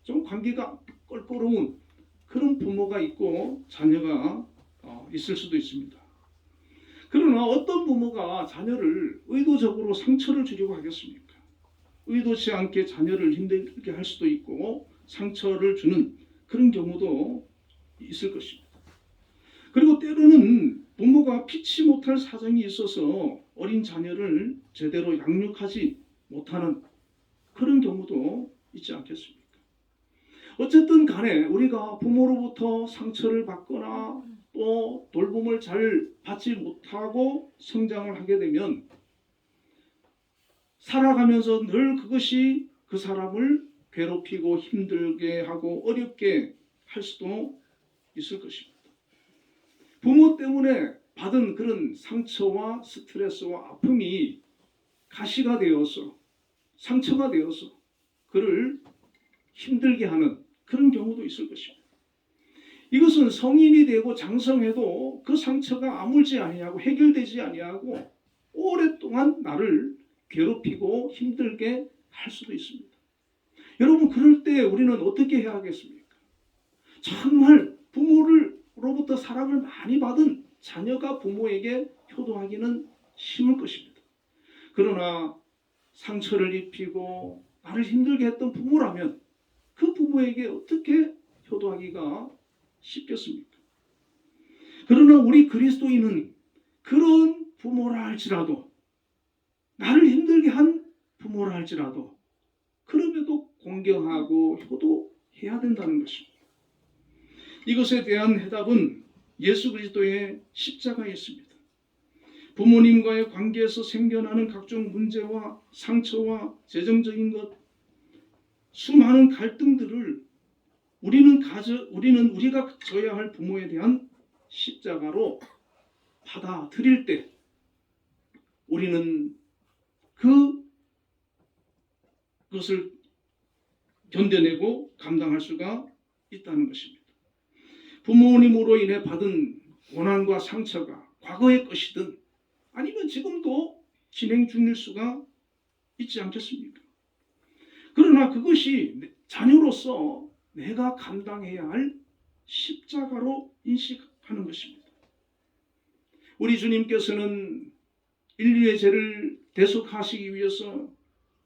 좀 관계가 껄끄러운 그런 부모가 있고 자녀가 있을 수도 있습니다. 그러나 어떤 부모가 자녀를 의도적으로 상처를 주려고 하겠습니까? 의도치 않게 자녀를 힘들게 할 수도 있고 상처를 주는 그런 경우도 있을 것입니다. 그리고 때로는 부모가 피치 못할 사정이 있어서 어린 자녀를 제대로 양육하지 못하는 그런 경우도 있지 않겠습니까? 어쨌든 간에 우리가 부모로부터 상처를 받거나 또 돌봄을 잘 받지 못하고 성장을 하게 되면 살아가면서 늘 그것이 그 사람을 괴롭히고 힘들게 하고 어렵게 할 수도 있을 것입니다. 부모 때문에 받은 그런 상처와 스트레스와 아픔이 가시가 되어서 상처가 되어서 그를 힘들게 하는 그런 경우도 있을 것입니다. 이것은 성인이 되고 장성해도 그 상처가 아물지 아니하고 해결되지 아니하고 오랫동안 나를 괴롭히고 힘들게 할 수도 있습니다. 여러분 그럴 때 우리는 어떻게 해야 하겠습니까? 정말 부모로부터 사랑을 많이 받은 자녀가 부모에게 효도하기는 힘들 것입니다. 그러나 상처를 입히고 나를 힘들게 했던 부모라면 그 부모에게 어떻게 효도하기가 쉽겠습니까? 그러나 우리 그리스도인은 그런 부모라 할지라도, 나를 힘들게 한 부모라 할지라도 그럼에도 공경하고 효도해야 된다는 것입니다. 이것에 대한 해답은 예수 그리스도의 십자가에 있습니다. 부모님과의 관계에서 생겨나는 각종 문제와 상처와 재정적인 것, 수많은 갈등들을 우리는 우리가 져야 할 부모에 대한 십자가로 받아들일 때 우리는 그것을 견뎌내고 감당할 수가 있다는 것입니다. 부모님으로 인해 받은 고난과 상처가 과거의 것이든 아니면 지금도 진행 중일 수가 있지 않겠습니까? 그러나 그것이 자녀로서 내가 감당해야 할 십자가로 인식하는 것입니다. 우리 주님께서는 인류의 죄를 대속하시기 위해서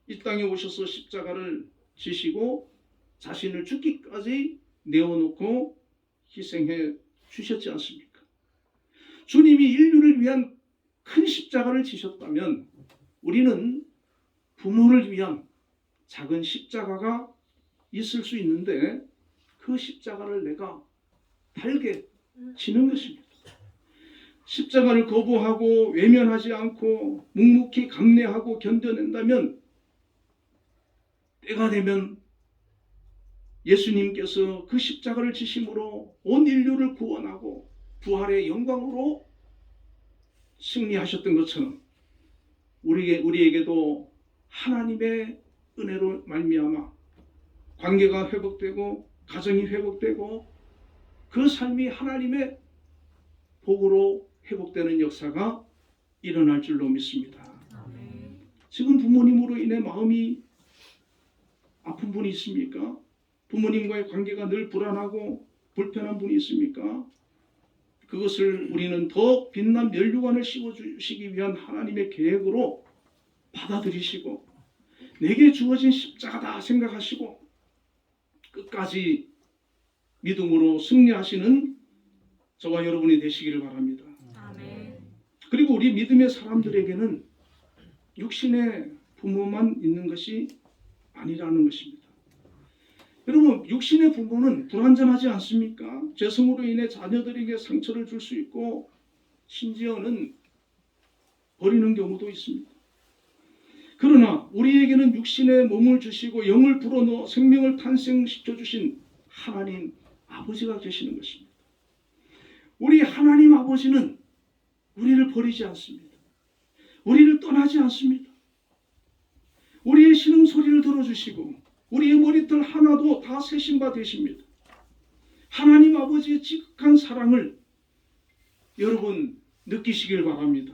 이 땅에 오셔서 십자가를 지시고 자신을 죽기까지 내어놓고 희생해 주셨지 않습니까? 주님이 인류를 위한 큰 십자가를 지셨다면 우리는 부모를 위한 작은 십자가가 있을 수 있는데 그 십자가를 내가 달게 지는 것입니다. 십자가를 거부하고 외면하지 않고 묵묵히 감내하고 견뎌낸다면 때가 되면 예수님께서 그 십자가를 지심으로 온 인류를 구원하고 부활의 영광으로 승리하셨던 것처럼 우리에게도 하나님의 은혜로 말미암아 관계가 회복되고 가정이 회복되고 그 삶이 하나님의 복으로 회복되는 역사가 일어날 줄로 믿습니다. 지금 부모님으로 인해 마음이 아픈 분이 있습니까? 부모님과의 관계가 늘 불안하고 불편한 분이 있습니까? 그것을 우리는 더 빛난 면류관을 씌워주시기 위한 하나님의 계획으로 받아들이시고 내게 주어진 십자가다 생각하시고 끝까지 믿음으로 승리하시는 저와 여러분이 되시기를 바랍니다. 그리고 우리 믿음의 사람들에게는 육신의 부모만 있는 것이 아니라는 것입니다. 여러분, 육신의 부모는 불완전하지 않습니까? 죄성으로 인해 자녀들에게 상처를 줄 수 있고 심지어는 버리는 경우도 있습니다. 그러나 우리에게는 육신의 몸을 주시고 영을 불어넣어 생명을 탄생시켜 주신 하나님 아버지가 계시는 것입니다. 우리 하나님 아버지는 우리를 버리지 않습니다. 우리를 떠나지 않습니다. 우리의 신음소리를 들어주시고 우리의 머리털 하나도 다 세신 바 되십니다. 하나님 아버지의 지극한 사랑을 여러분 느끼시길 바랍니다.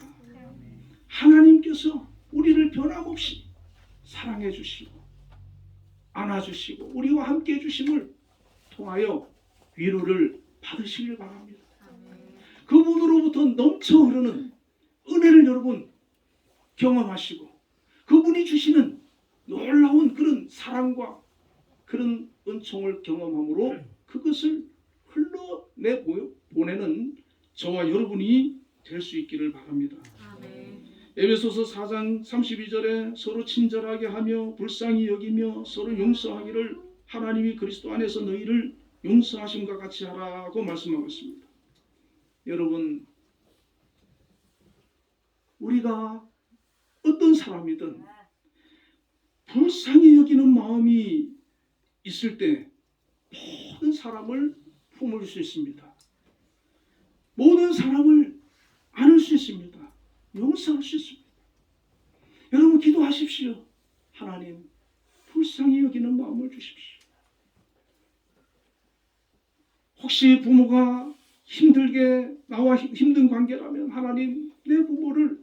하나님께서 우리를 변함없이 사랑해 주시고 안아주시고 우리와 함께 해주심을 통하여 위로를 받으시길 바랍니다. 그분으로부터 넘쳐 흐르는 은혜를 여러분 경험하시고 그분이 주시는 놀라운 그런 사랑과 그런 은총을 경험함으로 그것을 흘러내 보내는 저와 여러분이 될 수 있기를 바랍니다. 에베소서 4장 32절에 서로 친절하게 하며 불쌍히 여기며 서로 용서하기를 하나님이 그리스도 안에서 너희를 용서하심과 같이 하라고 말씀하고 있습니다. 여러분, 우리가 어떤 사람이든 불쌍히 여기는 마음이 있을 때 모든 사람을 품을 수 있습니다. 모든 사람을 안을 수 있습니다. 용서할 수 있습니다. 여러분 기도하십시오. 하나님 불쌍히 여기는 마음을 주십시오. 혹시 부모가 힘들게 나와 힘든 관계라면 하나님 내 부모를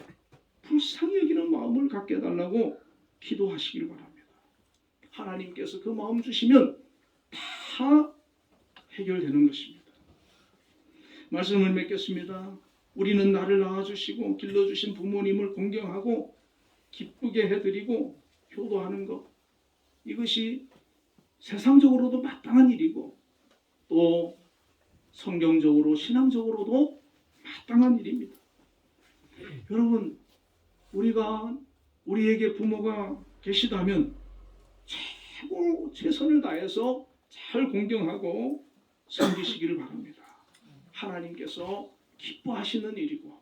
불쌍히 여기는 마음을 갖게 해달라고 기도하시길 바랍니다. 하나님께서 그 마음 주시면 다 해결되는 것입니다. 말씀을 맺겠습니다. 우리는 나를 낳아주시고 길러주신 부모님을 공경하고 기쁘게 해드리고 효도하는 것, 이것이 세상적으로도 마땅한 일이고 또 성경적으로 신앙적으로도 마땅한 일입니다. 여러분, 우리에게 부모가 계시다면 최고 최선을 다해서 잘 공경하고 섬기시기를 바랍니다. 하나님께서 기뻐하시는 일이고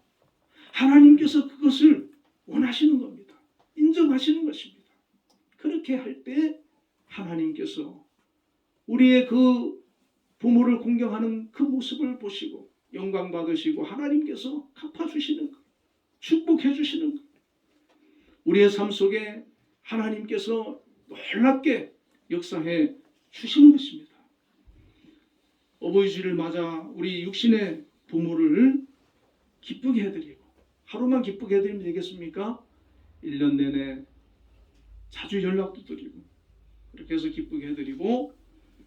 하나님께서 그것을 원하시는 겁니다. 인정하시는 것입니다. 그렇게 할 때 하나님께서 우리의 그 부모를 공경하는 그 모습을 보시고 영광 받으시고 하나님께서 갚아주시는 것, 축복해 주시는 것, 우리의 삶 속에 하나님께서 놀랍게 역사해 주시는 것입니다. 어버이 주일을 맞아 우리 육신의 부모를 기쁘게 해드리고, 하루만 기쁘게 해드리면 되겠습니까? 1년 내내 자주 연락도 드리고 그렇게 해서 기쁘게 해드리고,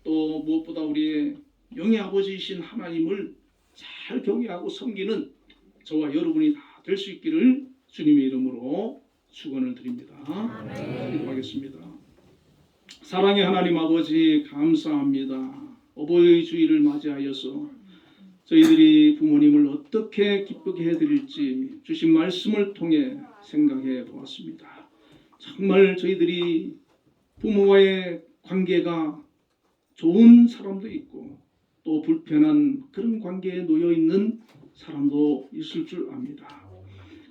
또 무엇보다 우리의 영의 아버지이신 하나님을 잘 경외하고 섬기는 저와 여러분이 다 될 수 있기를 주님의 이름으로 축원을 드립니다. 기도하겠습니다. 사랑의 하나님 아버지, 감사합니다. 어버이 주일을 맞이하여서 저희들이 부모님을 어떻게 기쁘게 해드릴지 주신 말씀을 통해 생각해 보았습니다. 정말 저희들이 부모와의 관계가 좋은 사람도 있고 또 불편한 그런 관계에 놓여 있는 사람도 있을 줄 압니다.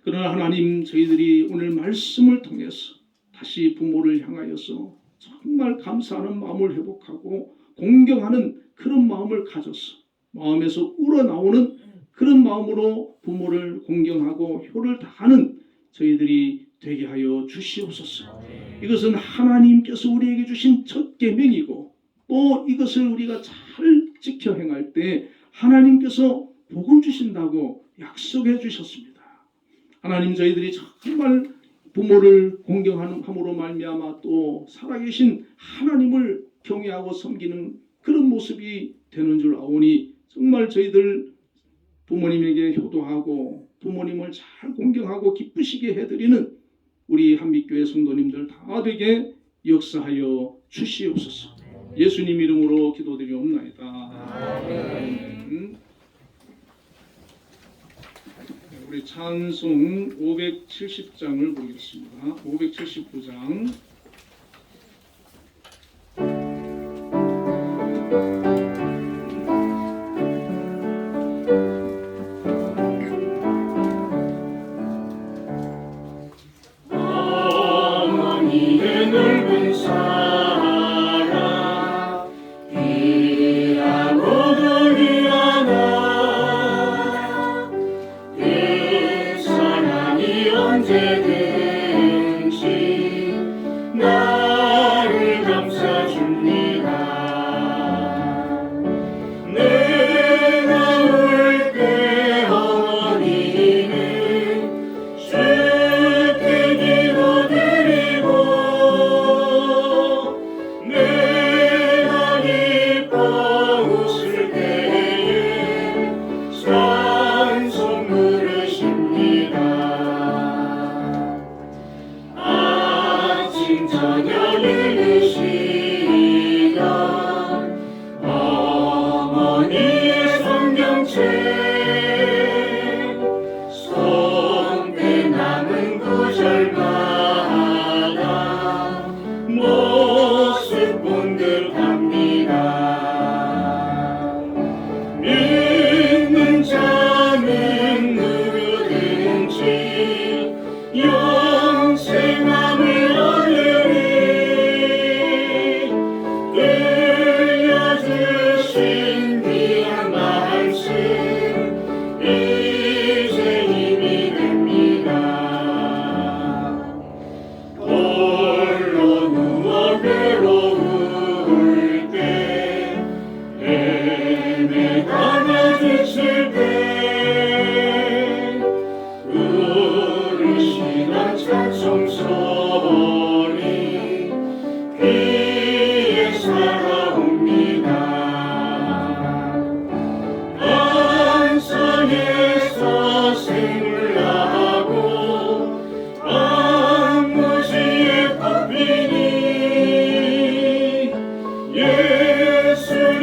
그러나 하나님, 저희들이 오늘 말씀을 통해서 다시 부모를 향하여서 정말 감사하는 마음을 회복하고 공경하는 그런 마음을 가져서 마음에서 우러나오는 그런 마음으로 부모를 공경하고 효를 다하는 저희들이 되게 하여 주시옵소서. 이것은 하나님께서 우리에게 주신 첫 계명이고 또 이것을 우리가 잘 지켜 행할 때 하나님께서 복을 주신다고 약속해 주셨습니다. 하나님, 저희들이 정말 부모를 공경함으로 말미암아 또 살아계신 하나님을 경외하고 섬기는 그런 모습이 되는 줄 아오니 정말 저희들 부모님에게 효도하고 부모님을 잘 공경하고 기쁘시게 해드리는 우리 한빛교회 성도님들 다 되게 역사하여 주시옵소서. 예수님 이름으로 기도드리옵나이다. 우리 찬송 570장을 보겠습니다. 579장. 어머니의 넓은 사랑 귀하고 귀하나 그 사랑이 언제든지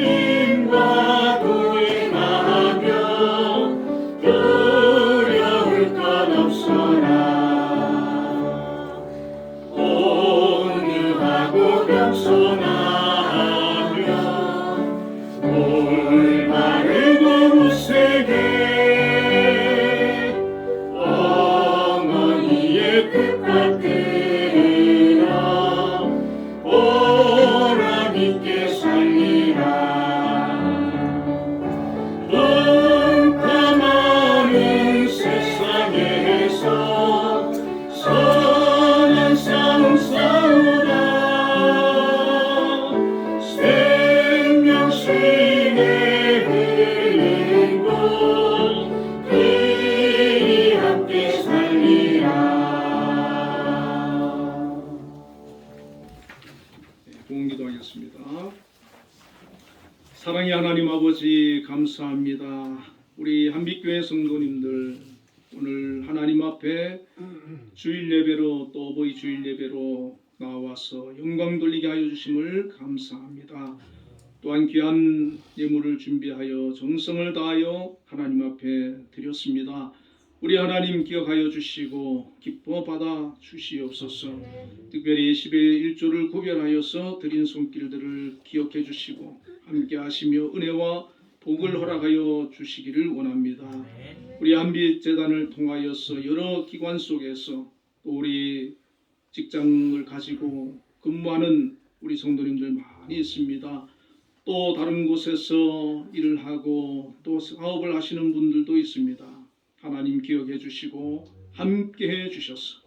주님과 동행하며 두려울 것 없어라. 온유하고 겸손하며 올바르고 무색해 어머니의 뜻과 들어 보람 있게 살리라. 험담하는 세상에서 선한 싸움 싸우라. 생명수에 흐르는 곳 그리 함께 살리라. 공기도하겠습니다. 사랑의 하나님 아버지 감사합니다. 우리 한빛교회 성도님들 오늘 하나님 앞에 주일 예배로 또 어버이 주일 예배로 나와서 영광 돌리게 하여 주심을 감사합니다. 또한 귀한 예물을 준비하여 정성을 다하여 하나님 앞에 드렸습니다. 우리 하나님 기억하여 주시고 기뻐 받아 주시옵소서. 특별히 10의 1조를 구별하여서 드린 손길들을 기억해 주시고 함께 하시며 은혜와 복을 허락하여 주시기를 원합니다. 우리 한빛재단을 통하여서 여러 기관 속에서 또 우리 직장을 가지고 근무하는 우리 성도님들 많이 있습니다. 또 다른 곳에서 일을 하고 또 사업을 하시는 분들도 있습니다. 하나님 기억해 주시고 함께 해 주셔서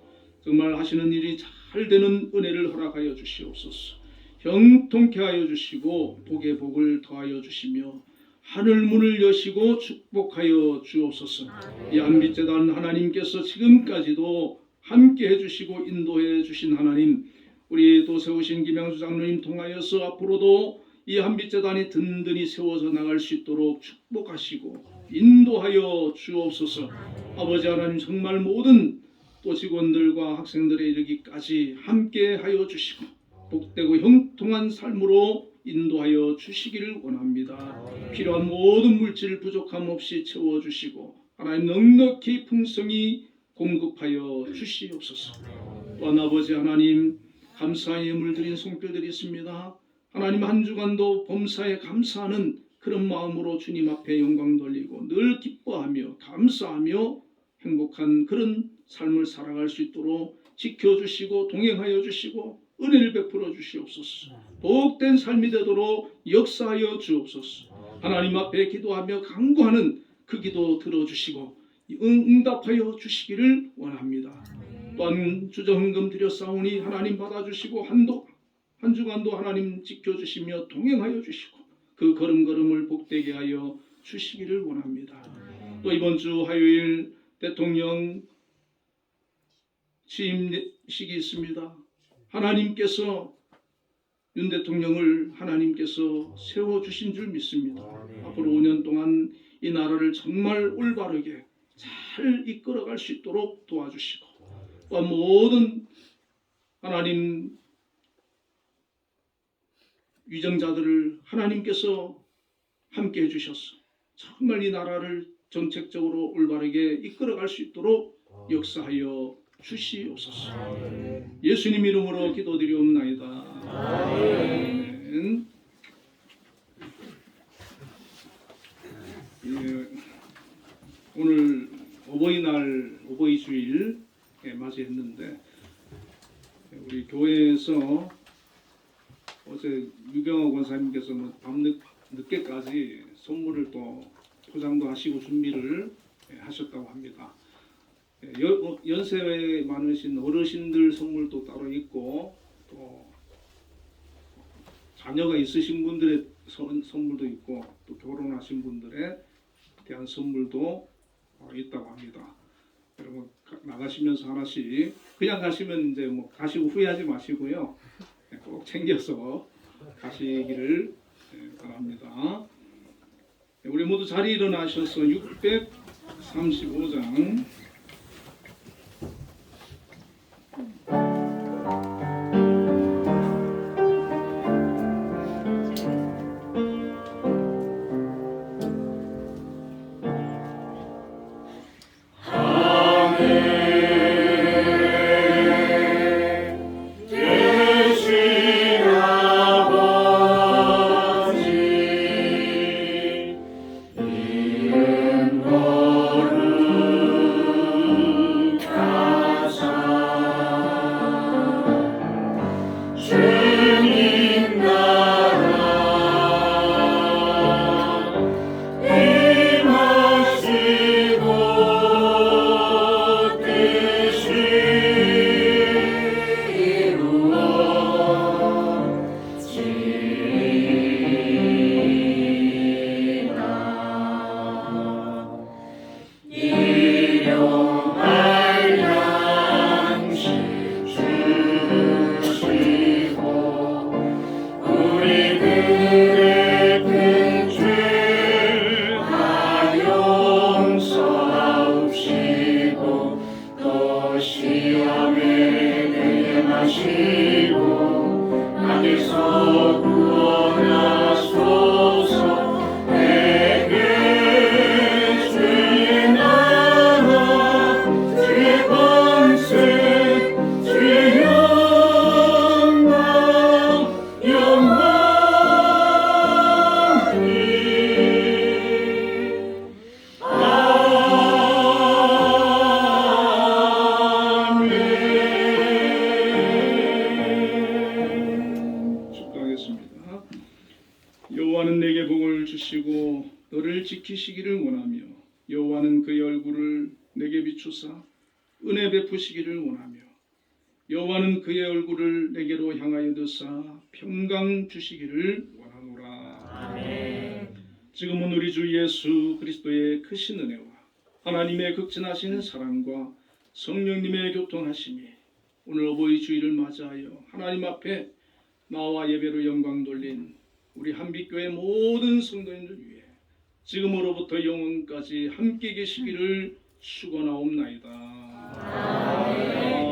정말 하시는 일이 잘 되는 은혜를 허락하여 주시옵소서. 형통케 하여 주시고 복에 복을 더하여 주시며 하늘 문을 여시고 축복하여 주옵소서. 이 한빛재단 하나님께서 지금까지도 함께 해주시고 인도해 주신 하나님, 우리 또 세우신 김양수 장로님 통하여서 앞으로도 이 한빛재단이 든든히 세워져 나갈 수 있도록 축복하시고 인도하여 주옵소서. 아버지 하나님 정말 모든 또 직원들과 학생들에 이르기까지 함께 하여 주시고 복되고 형통한 삶으로 인도하여 주시기를 원합니다. 필요한 모든 물질 부족함 없이 채워주시고 하나님 넉넉히 풍성히 공급하여 주시옵소서. 또한 아버지 하나님 감사의 예물 드린 손길들이 있습니다. 하나님 한 주간도 범사에 감사하는 그런 마음으로 주님 앞에 영광 돌리고 늘 기뻐하며 감사하며 행복한 그런 삶을 살아갈 수 있도록 지켜주시고 동행하여 주시고 은혜를 베풀어 주시옵소서. 복된 삶이 되도록 역사하여 주옵소서. 하나님 앞에 기도하며 간구하는 그 기도 들어주시고 응답하여 주시기를 원합니다. 또한 주정헌금 드렸사오니 하나님 받아주시고 한 주간도 하나님 지켜주시며 동행하여 주시고 그 걸음걸음을 복되게 하여 주시기를 원합니다. 또 이번 주 화요일 대통령 취임식이 있습니다. 하나님께서 윤 대통령을 하나님께서 세워주신 줄 믿습니다. 앞으로 5년 동안 이 나라를 정말 올바르게 잘 이끌어갈 수 있도록 도와주시고 또한 모든 하나님 위정자들을 하나님께서 함께 해주셔서 정말 이 나라를 정책적으로 올바르게 이끌어갈 수 있도록 역사하여 주시옵소서. 예수님 이름으로 기도드리옵나이다. 아멘. 예, 오늘 어버이날 어버이 주일 맞이했는데 우리 교회에서 어제 유경호 권사님께서 밤 늦게까지 선물을 또 포장도 하시고 준비를 하셨다고 합니다. 연세 많으신 어르신들 선물도 따로 있고 또 자녀가 있으신 분들의 선물도 있고 또 결혼하신 분들에 대한 선물도 있다고 합니다. 여러분 나가시면서 하나씩 그냥 가시면 이제 뭐 가시고 후회하지 마시고요. 꼭 챙겨서 가시기를 바랍니다. 우리 모두 자리 일어나셔서 635장 내게 복을 주시고 너를 지키시기를 원하며 여호와는 그의 얼굴을 내게 비추사 은혜 베푸시기를 원하며 여호와는 그의 얼굴을 내게로 향하여 드사 평강 주시기를 원하노라. 아멘. 지금은 우리 주 예수 그리스도의 크신 은혜와 하나님의 극진하신 사랑과 성령님의 교통하심이 오늘 어버이 주일을 맞이하여 하나님 앞에 나와 예배로 영광 돌린 우리 한빛교회 모든 성도님들 위해 지금으로부터 영원까지 함께 계시기를 축원하옵나이다. 아멘.